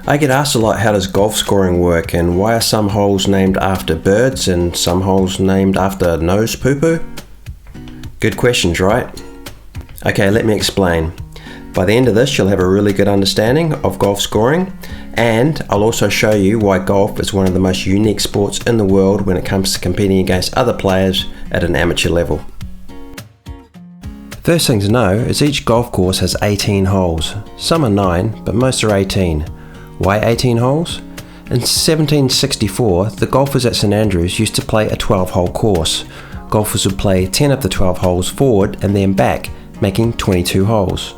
I get asked a lot, how does golf scoring work, and why are some holes named after birds and some holes named after nose poo-poo? Good questions, right? Okay, let me explain. By the end of this, you'll have a really good understanding of golf scoring, and I'll also show you why golf is one of the most unique sports in the world when it comes to competing against other players at an amateur level. First thing to know is each golf course has 18 holes. Some are 9, but most are 18. Why 18 holes? In 1764, the golfers at St Andrews used to play a 12-hole course. Golfers would play 10 of the 12 holes forward and then back, making 22 holes.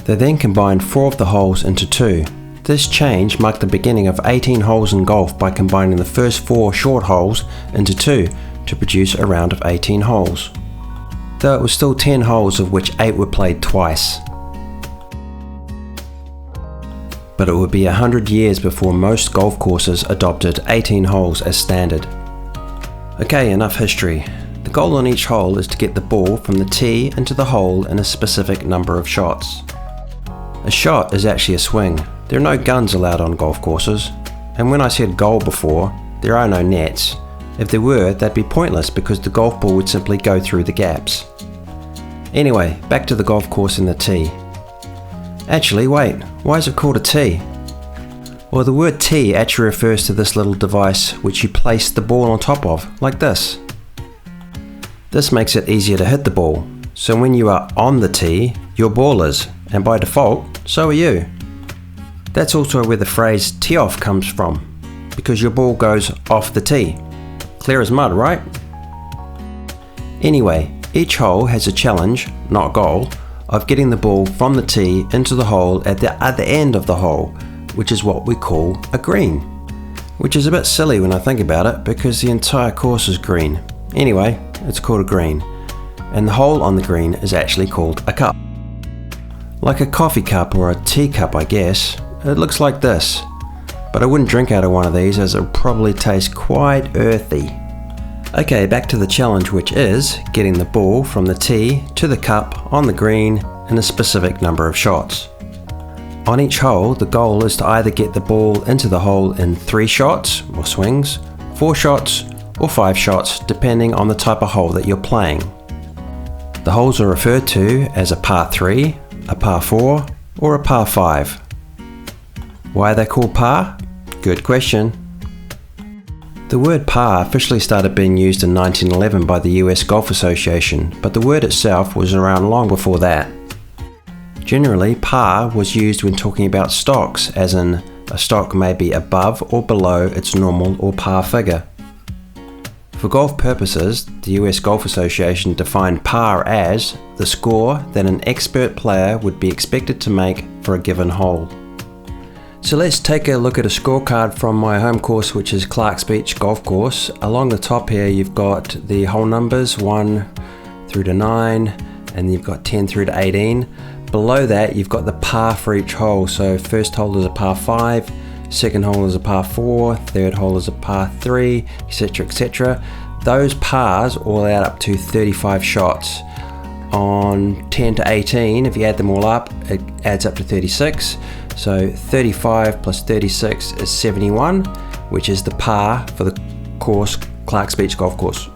They then combined 4 of the holes into 2. This change marked the beginning of 18 holes in golf by combining the first 4 short holes into 2 to produce a round of 18 holes. Though it was still 10 holes, of which 8 were played twice. But it would be 100 years before most golf courses adopted 18 holes as standard. Okay, enough history. The goal on each hole is to get the ball from the tee into the hole in a specific number of shots. A shot is actually a swing. There are no guns allowed on golf courses. And when I said goal before, there are no nets. If there were, they'd be pointless because the golf ball would simply go through the gaps. Anyway, back to the golf course and the tee. Actually, wait, why is it called a tee? Well, the word tee actually refers to this little device which you place the ball on top of, like this. This makes it easier to hit the ball, so when you are on the tee, your ball is, and by default, so are you. That's also where the phrase tee off comes from, because your ball goes off the tee. Clear as mud, right? Anyway, each hole has a challenge, not goal, of getting the ball from the tee into the hole at the other end of the hole, which is what we call a green. Which is a bit silly when I think about it, because the entire course is green. Anyway, it's called a green, and the hole on the green is actually called a cup. Like a coffee cup or a teacup, I guess. It looks like this, but I wouldn't drink out of one of these as it would probably taste quite earthy. Okay, back to the challenge, which is getting the ball from the tee to the cup on the green in a specific number of shots. On each hole, the goal is to either get the ball into the hole in 3 shots, or swings, 4 shots, or 5 shots, depending on the type of hole that you're playing. The holes are referred to as a par 3, a par 4, or a par 5. Why are they called par? Good question. The word par officially started being used in 1911 by the US Golf Association, but the word itself was around long before that. Generally, par was used when talking about stocks, as in a stock may be above or below its normal or par figure. For golf purposes, the US Golf Association defined par as the score that an expert player would be expected to make for a given hole. So let's take a look at a scorecard from my home course, which is Clark's Beach Golf Course. Along the top here you've got the hole numbers 1 through to 9, and you've got 10 through to 18. Below that you've got the par for each hole. So first hole is a par 5, second hole is a par 4, third hole is a par 3, etc, etc. Those pars all add up to 35 shots. On 10 to 18, if you add them all up, it adds up to 36. So 35 plus 36 is 71, which is the par for the course, Clark's Beach Golf Course.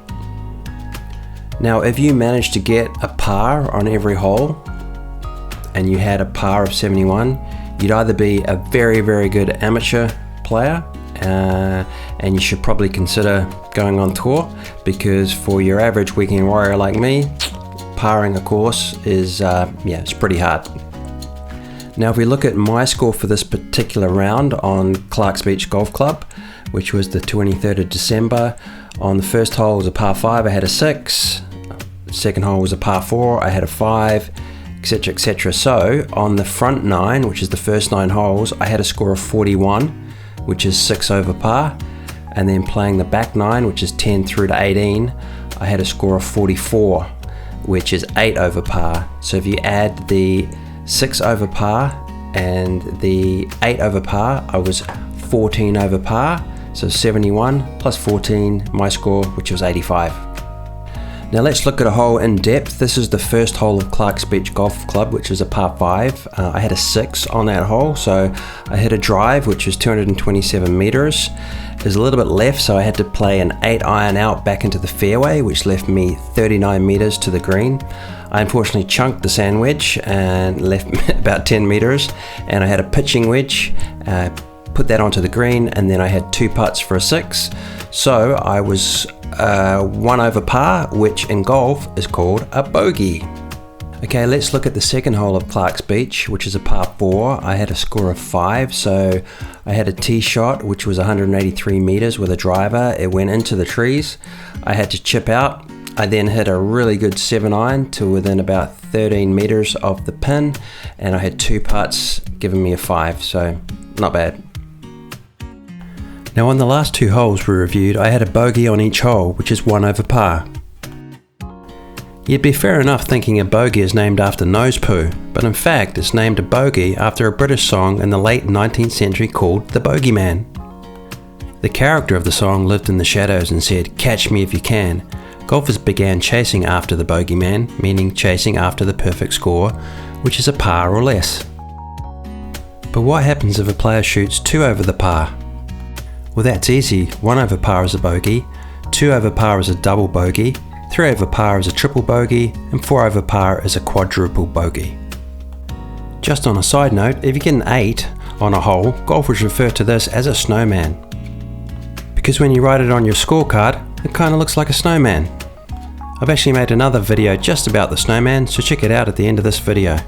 Now, if you managed to get a par on every hole, and you had a par of 71, you'd either be a very, very good amateur player, and you should probably consider going on tour, because for your average weekend warrior like me, parring a course is, it's pretty hard. Now, if we look at my score for this particular round on Clark's Beach Golf Club, which was the 23rd of December, on the first hole was a par 5, I had a 6, second hole was a par 4, I had a 5, etc, etc. So on the front 9, which is the first 9 holes, I had a score of 41, which is 6 over par, and then playing the back 9, which is 10 through to 18, I had a score of 44, which is 8 over par. So if you add the 6 over par and the 8 over par, I was 14 over par, so 71 plus 14, my score, which was 85. Now let's look at a hole in depth. This is the first hole of Clark's Beach Golf Club, which is a par 5. I had a 6 on that hole, so I hit a drive which was 227 meters. There's a little bit left, so I had to play an 8 iron out back into the fairway, which left me 39 meters to the green. I unfortunately chunked the sand wedge and left about 10 meters, and I had a pitching wedge, put that onto the green, and then I had 2 putts for a 6. So I was 1 over par, which in golf is called a bogey. Okay, let's look at the second hole of Clark's Beach, which is a par 4. I had a score of 5, so I had a tee shot, which was 183 meters with a driver. It went into the trees. I had to chip out. I then hit a really good 7 iron to within about 13 meters of the pin, and I had 2 putts, giving me a 5, so not bad. Now on the last 2 holes we reviewed, I had a bogey on each hole, which is 1 over par. You'd be fair enough thinking a bogey is named after nose poo, but in fact it's named a bogey after a British song in the late 19th century called The Bogeyman. The character of the song lived in the shadows and said, "Catch me if you can." Golfers began chasing after the bogeyman, meaning chasing after the perfect score, which is a par or less. But what happens if a player shoots 2 over the par? Well, that's easy. 1 over par is a bogey, 2 over par is a double bogey, 3 over par is a triple bogey, and 4 over par is a quadruple bogey. Just on a side note, if you get an 8 on a hole, golfers refer to this as a snowman, because when you write it on your scorecard, it kind of looks like a snowman. I've actually made another video just about the snowman, so check it out at the end of this video.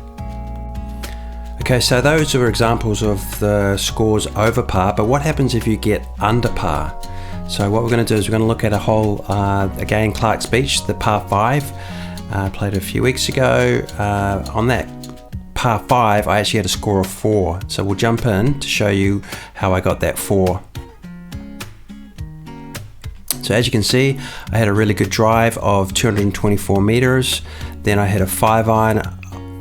Okay, so those are examples of the scores over par, but what happens if you get under par? So what we're going to do is we're going to look at a hole, again Clark's Beach, the par 5. I played a few weeks ago. On that par 5 I actually had a score of 4, so we'll jump in to show you how I got that 4. So as you can see, I had a really good drive of 224 meters, then I had a 5 iron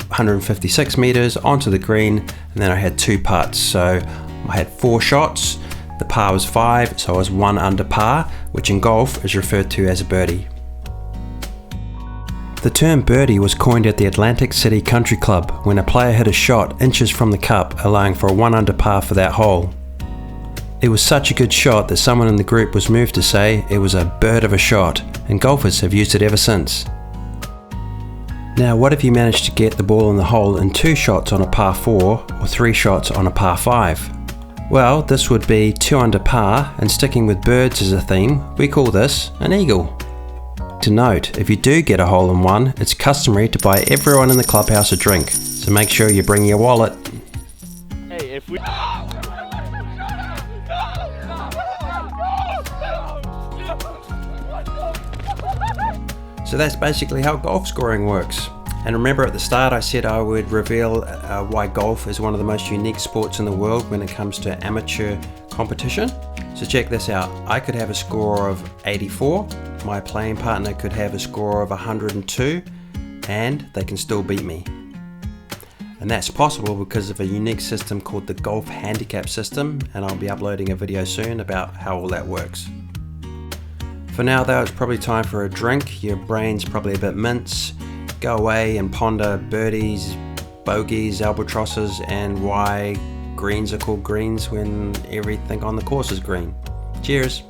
156 meters onto the green, and then I had 2 putts, so I had 4 shots. The par was 5, so I was 1 under par, which in golf is referred to as a birdie. The term birdie was coined at the Atlantic City Country Club when a player hit a shot inches from the cup, allowing for a 1 under par for that hole. It was such a good shot that someone in the group was moved to say it was a bird of a shot, and golfers have used it ever since. Now what if you managed to get the ball in the hole in 2 shots on a par 4 or 3 shots on a par 5? Well, this would be 2 under par, and sticking with birds as a theme, we call this an eagle. To note, if you do get a hole in 1, it's customary to buy everyone in the clubhouse a drink, so make sure you bring your wallet. Hey, if we... So that's basically how golf scoring works. And remember at the start I said I would reveal why golf is one of the most unique sports in the world when it comes to amateur competition. So check this out. I could have a score of 84, my playing partner could have a score of 102, and they can still beat me. And that's possible because of a unique system called the Golf Handicap System, and I'll be uploading a video soon about how all that works. For now though, it's probably time for a drink. Your brain's probably a bit mince. Go away and ponder birdies, bogeys, albatrosses, and why greens are called greens when everything on the course is green. Cheers!